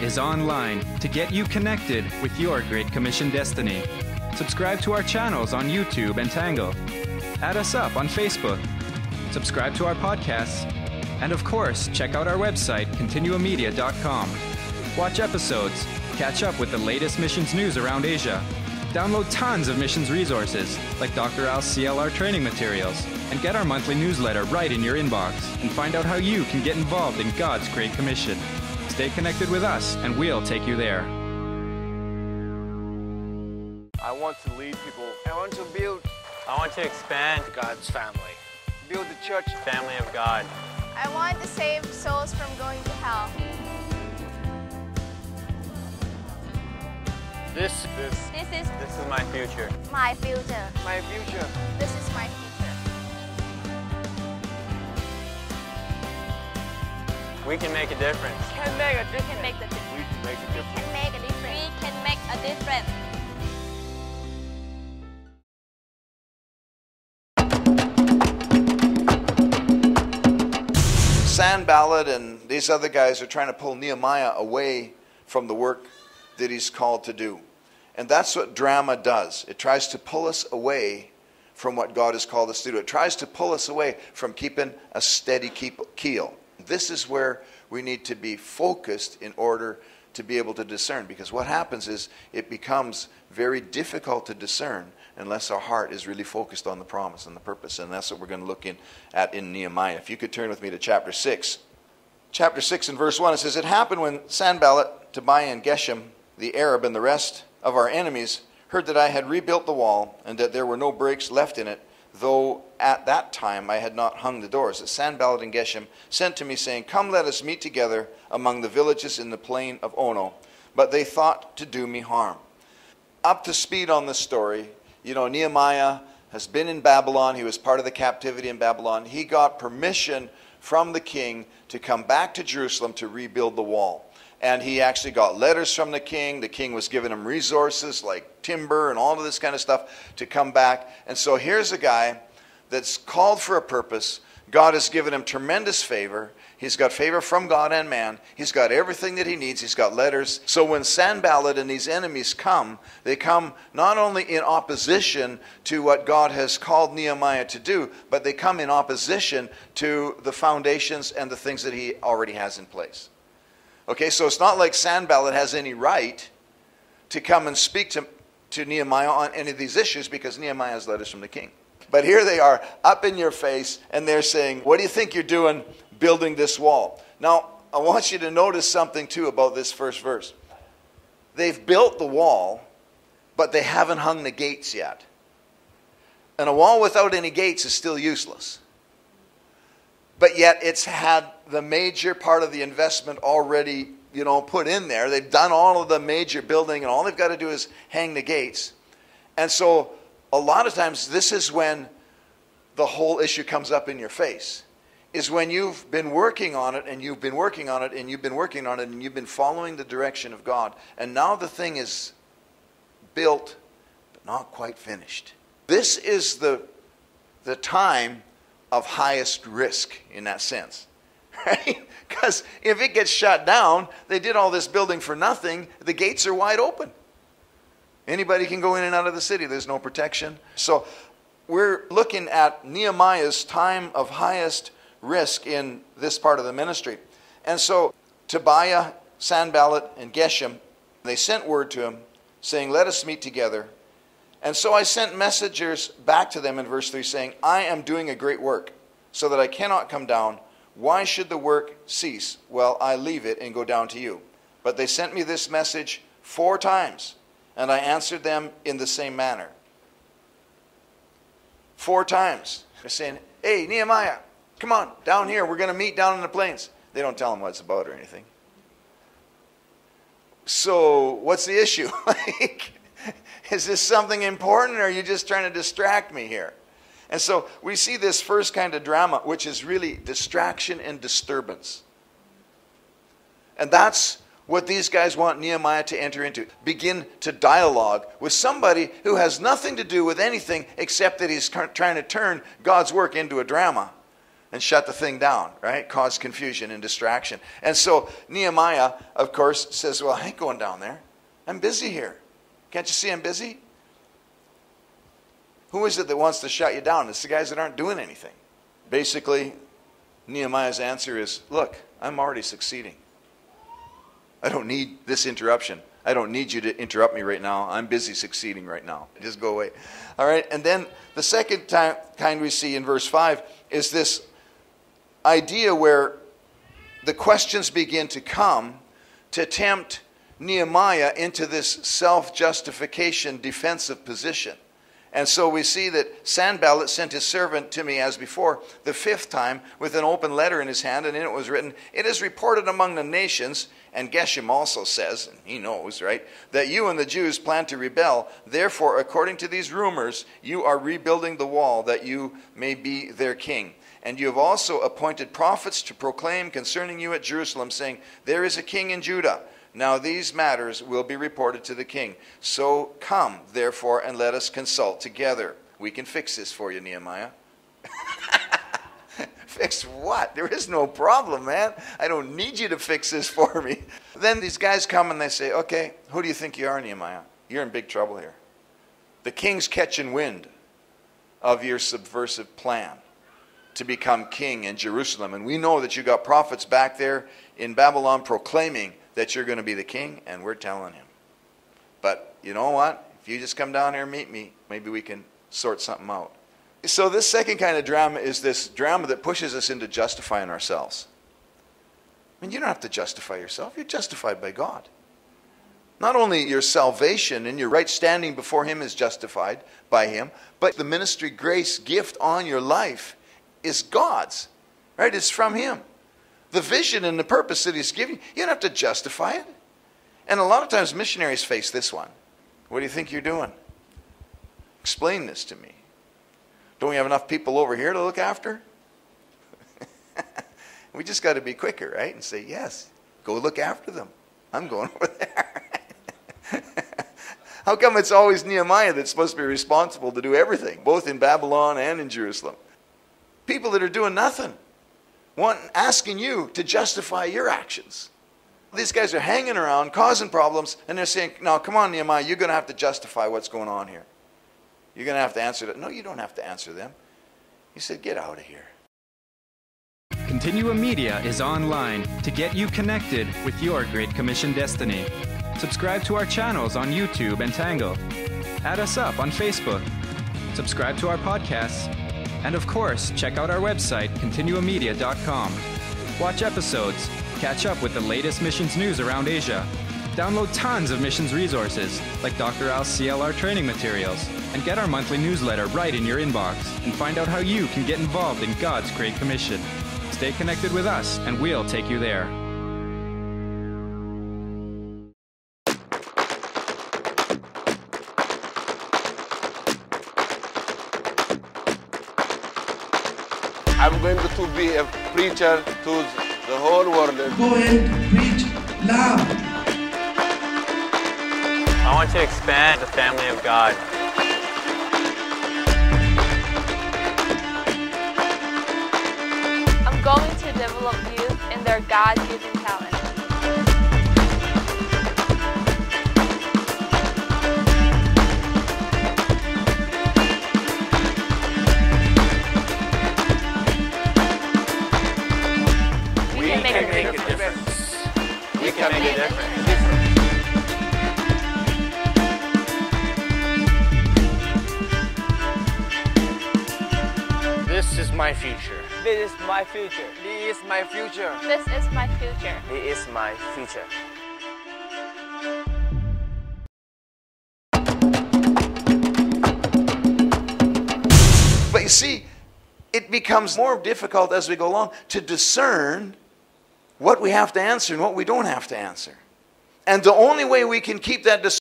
is online to get you connected with your Great Commission destiny. Subscribe to our channels on YouTube and Tangle. Add us up on Facebook. Subscribe to our podcasts. And of course, check out our website, continuummedia.com. Watch episodes, catch up with the latest missions news around Asia, download tons of missions resources like Dr. Al's CLR training materials, and get our monthly newsletter right in your inbox and find out how you can get involved in God's Great Commission. Stay connected with us and we'll take you there. I want to lead people. I want to build I want to expand God's family. Build the church. family of God. I want to save souls from going to hell. This This is my future. my future. my future. This is my future. We can make a difference. Can make a We difference. can make the difference. We can make a difference. Can make a difference. We can make a difference. Sanballat and these other guys are trying to pull Nehemiah away from the work that he's called to do. And that's what drama does. It tries to pull us away from what God has called us to do. It tries to pull us away from keeping a steady keel. This is where we need to be focused in order to be able to discern. Because what happens is it becomes very difficult to discern unless our heart is really focused on the promise and the purpose. And that's what we're going to look at in Nehemiah. If you could turn with me to chapter 6. Chapter 6 and verse 1, it says, "It happened when Sanballat, Tobiah, and Geshem, the Arab, and the rest of our enemies heard that I had rebuilt the wall and that there were no breaks left in it, though at that time I had not hung the doors, that Sanballat and Geshem sent to me, saying, 'Come, let us meet together among the villages in the plain of Ono.' But they thought to do me harm." Up to speed on this story, you know, Nehemiah has been in Babylon. He was part of the captivity in Babylon. He got permission from the king to come back to Jerusalem to rebuild the wall. And he actually got letters from the king. The king was giving him resources like timber and all of this kind of stuff to come back. And so here's a guy that's called for a purpose. God has given him tremendous favor. He's got favor from God and man. He's got everything that he needs. He's got letters. So when Sanballat and these enemies come, they come not only in opposition to what God has called Nehemiah to do, but they come in opposition to the foundations and the things that he already has in place. Okay, so it's not like Sanballat has any right to come and speak to Nehemiah on any of these issues because Nehemiah has letters from the king. But here they are up in your face and they're saying, "What do you think you're doing building this wall?" Now, I want you to notice something too about this first verse. They've built the wall, but they haven't hung the gates yet. And a wall without any gates is still useless. But yet it's had the major part of the investment already, put in there. They've done all of the major building and all they've got to do is hang the gates. And so a lot of times this is when the whole issue comes up in your face. Is when you've been working on it and you've been working on it and you've been working on it and you've been following the direction of God. And now the thing is built but not quite finished. This is the time of highest risk in that sense. Right? Because if it gets shut down, they did all this building for nothing, the gates are wide open. Anybody can go in and out of the city. There's no protection. So we're looking at Nehemiah's time of highest risk in this part of the ministry. And so Tobiah, Sanballat, and Geshem, they sent word to him saying, "Let us meet together." And so I sent messengers back to them in verse 3 saying, "I am doing a great work so that I cannot come down. Why should the work cease? Well, I leave it and go down to you." But they sent me this message 4 times, and I answered them in the same manner. 4 times. They're saying, "Hey, Nehemiah, come on, down here. We're going to meet down in the plains." They don't tell him what it's about or anything. So what's the issue? Is this something important or are you just trying to distract me here? And so we see this first kind of drama, which is really distraction and disturbance. And that's what these guys want Nehemiah to enter into. Begin to dialogue with somebody who has nothing to do with anything except that he's trying to turn God's work into a drama. and shut the thing down, right? Cause confusion and distraction. And so Nehemiah, of course, says, well, I ain't going down there. I'm busy here. Can't you see I'm busy? Who is it that wants to shut you down? It's the guys that aren't doing anything. Basically, Nehemiah's answer is, look, I'm already succeeding. I don't need this interruption. I don't need you to interrupt me right now. I'm busy succeeding right now. Just go away. All right, and then the second kind we see in verse 5 is this idea where the questions begin to come to tempt Nehemiah into this self-justification defensive position. And so we see that Sanballat sent his servant to me as before, the fifth time, with an open letter in his hand, and in it was written, it is reported among the nations, and Geshem also says, and he knows, right, that you and the Jews plan to rebel. Therefore, according to these rumors, you are rebuilding the wall that you may be their king. And you have also appointed prophets to proclaim concerning you at Jerusalem, saying, there is a king in Judah. Now these matters will be reported to the king. So come, therefore, and let us consult together. We can fix this for you, Nehemiah. Fix what? There is no problem, man. I don't need you to fix this for me. Then these guys come and they say, okay, who do you think you are, Nehemiah? You're in big trouble here. The king's catching wind of your subversive plan to become king in Jerusalem. And we know that you got prophets back there in Babylon proclaiming that you're going to be the king, and we're telling him. But you know what? If you just come down here and meet me, maybe we can sort something out. So this second kind of drama is this drama that pushes us into justifying ourselves. I mean, you don't have to justify yourself. You're justified by God. Not only your salvation and your right standing before him is justified by him, but the ministry grace gift on your life is God's. Right? It's from him. The vision and the purpose that he's giving you, you don't have to justify it. And a lot of times missionaries face this one. What do you think you're doing? Explain this to me. Don't we have enough people over here to look after? We just got to be quicker, right? And say, yes, go look after them. I'm going over there. How come it's always Nehemiah that's supposed to be responsible to do everything, both in Babylon and in Jerusalem? People that are doing nothing. Asking you to justify your actions. These guys are hanging around, causing problems, and they're saying, no, come on, Nehemiah, you're going to have to justify what's going on here. You're going to have to answer that. No, you don't have to answer them. He said, get out of here. Continuum Media is online to get you connected with your Great Commission destiny. Subscribe to our channels on YouTube and Tangle. Add us up on Facebook. Subscribe to our podcasts. And of course, check out our website, continuummedia.com. Watch episodes, catch up with the latest missions news around Asia, download tons of missions resources, like Dr. Al's CLR training materials, and get our monthly newsletter right in your inbox, and find out how you can get involved in God's Great Commission. Stay connected with us, and we'll take you there. I'm going to be a preacher to the whole world. Go and preach loud. I want to expand the family of God. I'm going to develop youth in their God-given talent. We can make a difference. We can make a difference. This is my future. This is my future. This is my future. This is my future. This is my future. But you see, it becomes more difficult as we go along to discern what we have to answer and what we don't have to answer. And the only way we can keep that discernment